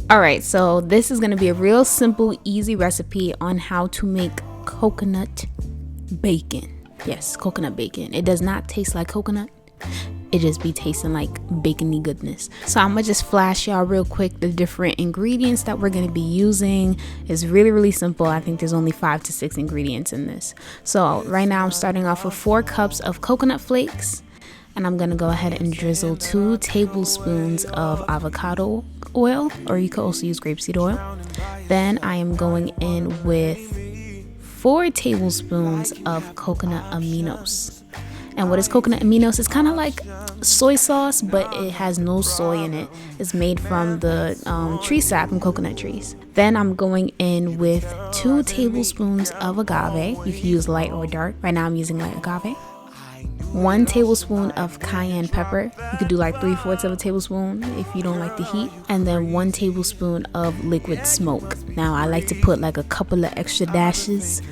Alright, so this is going to be a real simple, easy recipe on how to make coconut bacon. Yes, coconut bacon. It does not taste like coconut. It just be tasting like bacony goodness. So I'm gonna just flash y'all real quick the different ingredients that we're gonna be using. It's really simple. I think there's only 5 to 6 ingredients in this. So right now I'm starting off with 4 cups of coconut flakes, and I'm gonna go ahead and drizzle 2 tablespoons of avocado oil, or you could also use grapeseed oil. Then I am going in with 4 tablespoons of coconut aminos. And what is coconut aminos? It's kind of like soy sauce, but it has no soy in it. It's made from the tree sap from coconut trees. Then I'm going in with 2 tablespoons of agave. You can use light or dark. Right now I'm using light agave. 1 tablespoon of cayenne pepper. You could do like 3/4 of a tablespoon if you don't like the heat. And then 1 tablespoon of liquid smoke. Now I like to put like a couple of extra dashes,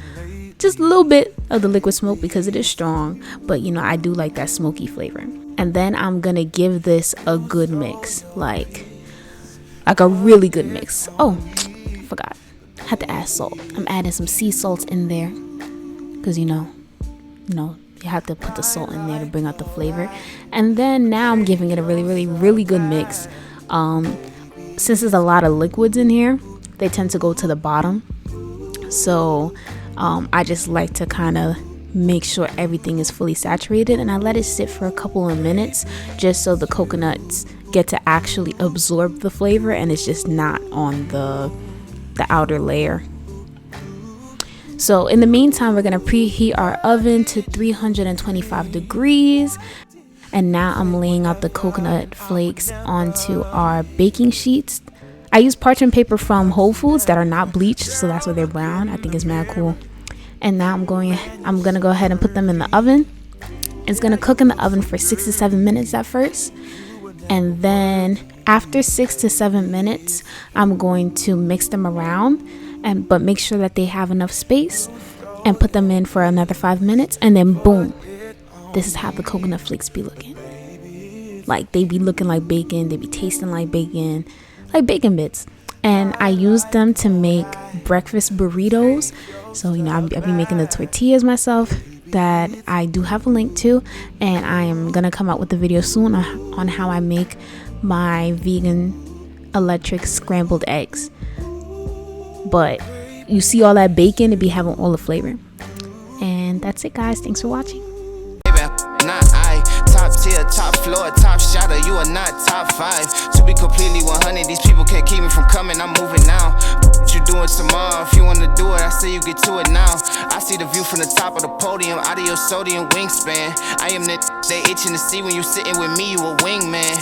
just a little bit of the liquid smoke because it is strong, but you know, I do like that smoky flavor. And then I'm gonna give this a good mix, like a really good mix. Oh, I forgot, I had to add salt. I'm adding some sea salt in there because you know you have to put the salt in there to bring out the flavor. And then now I'm giving it a really good mix. Since there's a lot of liquids in here, they tend to go to the bottom, so I just like to kind of make sure everything is fully saturated, and I let it sit for a couple of minutes just so the coconuts get to actually absorb the flavor and it's just not on the outer layer. So in the meantime, we're going to preheat our oven to 325 degrees. And now I'm laying out the coconut flakes onto our baking sheets. I use parchment paper from Whole Foods that are not bleached, so that's why they're brown. I think it's mad cool. And now I'm gonna go ahead and put them in the oven. It's gonna cook in the oven for 6 to 7 minutes at first, and then after 6 to 7 minutes, I'm going to mix them around, but make sure that they have enough space, and put them in for another 5 minutes, and then boom, this is how the coconut flakes be looking. Like they be looking like bacon, they be tasting like bacon bits. And I use them to make breakfast burritos. So you know, I'll be making the tortillas myself that I do have a link to, and I am gonna come out with a video soon on how I make my vegan electric scrambled eggs. But you see all that bacon, it be having all the flavor. And that's it, guys. Thanks for watching. Top tier, top floor, top shotter, you are not top 5. To be completely 100, these people can't keep me from coming, I'm moving now. What you doing tomorrow? If you wanna do it, I say you get to it now. I see the view from the top of the podium, out of your sodium wingspan. I am the they itching to see when you sitting with me, you a wingman.